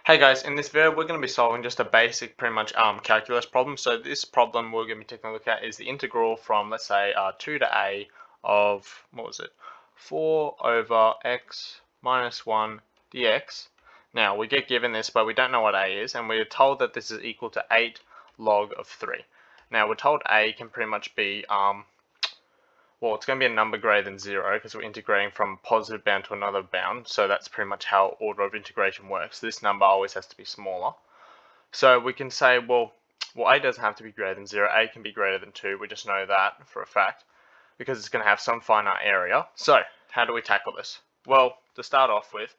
Hey guys, in this video we're going to be solving just a basic pretty much calculus problem. So this problem we're going to be taking a look at is the integral from, let's say, 2 to a of, what was it, 4 over x minus 1 dx. Now we get given this but we don't know what a is, and we're told that this is equal to 8 log of 3. Now we're told a can pretty much be well, it's going to be a number greater than 0 because we're integrating from a positive bound to another bound. So that's pretty much how order of integration works. This number always has to be smaller. So we can say, well, a doesn't have to be greater than 0. A can be greater than 2. We just know that for a fact because it's going to have some finite area. So how do we tackle this? Well, to start off with,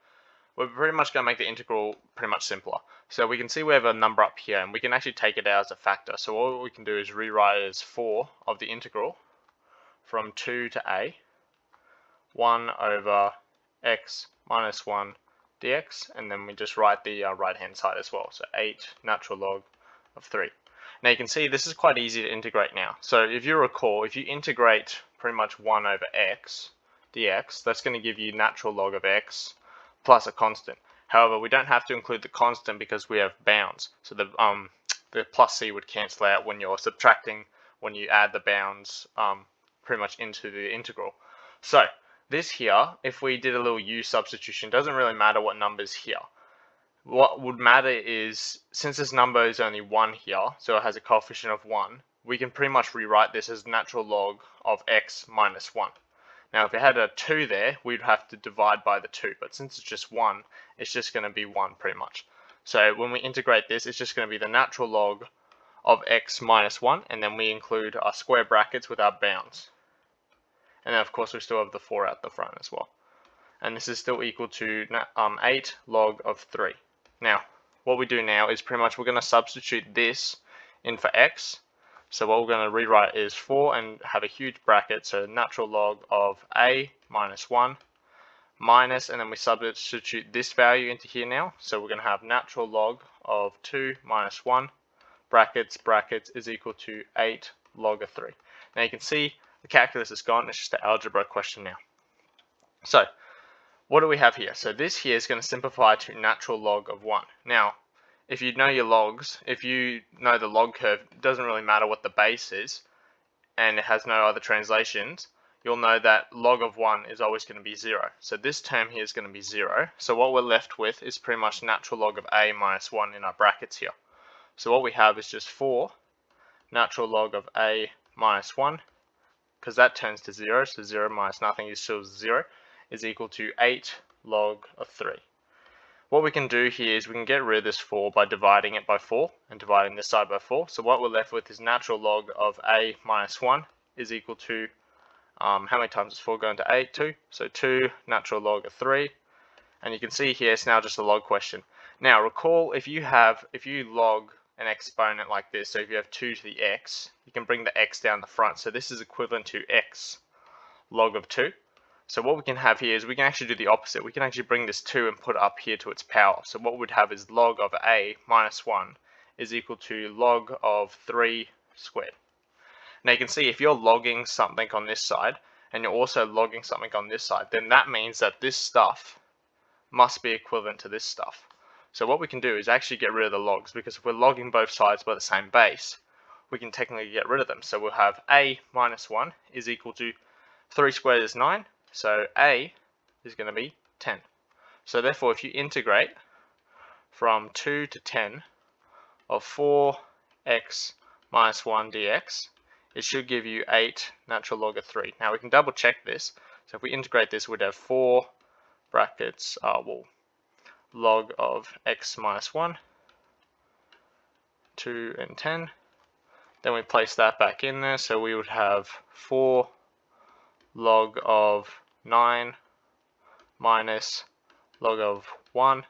we're pretty much going to make the integral pretty much simpler. So we can see we have a number up here and we can actually take it out as a factor. So all we can do is rewrite it as 4 of the integral from 2 to a, 1 over x minus 1 dx, and then we just write the right hand side as well, so 8 natural log of 3. Now you can see this is quite easy to integrate now. So if you recall, if you integrate pretty much 1 over x dx, that's going to give you natural log of x plus a constant. However, we don't have to include the constant because we have bounds, so the plus c would cancel out when you're subtracting, when you add the bounds pretty much into the integral. So this here, if we did a little u substitution, doesn't really matter what number's here. What would matter is, since this number is only 1 here, so it has a coefficient of 1, we can pretty much rewrite this as natural log of x minus 1. Now if it had a 2 there, we'd have to divide by the 2, but since it's just 1, it's just going to be 1 pretty much. So when we integrate this, it's just going to be the natural log of x minus 1, and then we include our square brackets with our bounds. And then of course we still have the 4 out the front as well. And this is still equal to 8 log of 3. Now, what we do now is pretty much we're going to substitute this in for x. So what we're going to rewrite is 4 and have a huge bracket, so natural log of a minus 1 minus, and then we substitute this value into here now. So we're going to have natural log of 2 minus 1 brackets is equal to 8 log of 3. Now you can see the calculus is gone, it's just an algebra question now. So, what do we have here? So this here is going to simplify to natural log of 1. Now, if you know your logs, if you know the log curve, it doesn't really matter what the base is, and it has no other translations, you'll know that log of 1 is always going to be 0. So this term here is going to be 0. So what we're left with is pretty much natural log of a minus 1 in our brackets here. So what we have is just 4 natural log of a minus 1, because that turns to 0, so 0 minus nothing is still 0, is equal to 8 log of 3. What we can do here is we can get rid of this 4 by dividing it by 4 and dividing this side by 4. So what we're left with is natural log of a minus 1 is equal to, how many times is 4 going to 8? 2. So 2 natural log of 3. And you can see here it's now just a log question. Now recall, if you log an exponent like this, so if you have 2 to the x, you can bring the x down the front. So this is equivalent to x log of 2. So what we can have here is we can actually do the opposite. We can actually bring this 2 and put it up here to its power. So what we'd have is log of a minus 1 is equal to log of 3 squared. Now you can see if you're logging something on this side and you're also logging something on this side, then that means that this stuff must be equivalent to this stuff. So what we can do is actually get rid of the logs, because if we're logging both sides by the same base, we can technically get rid of them. So we'll have a minus 1 is equal to 3 squared is 9, so a is going to be 10. So therefore if you integrate from 2 to 10 of 4x minus 1 dx, it should give you 8 natural log of 3. Now we can double check this. So if we integrate this, we'd have 4 brackets, log of x minus 1, 2 and 10. Then we place that back in there, so we would have 4 log of 9 minus log of 1.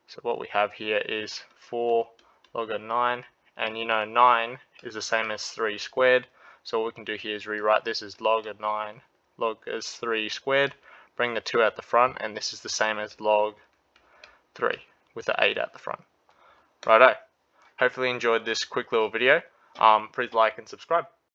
So what we have here is 4 log of 9, and you know 9 is the same as 3 squared, so what we can do here is rewrite this as log of 9 log as 3 squared, bring the 2 out the front, and this is the same as log 3 with the 8 at the front. Righto. Hopefully you enjoyed this quick little video. Please like and subscribe.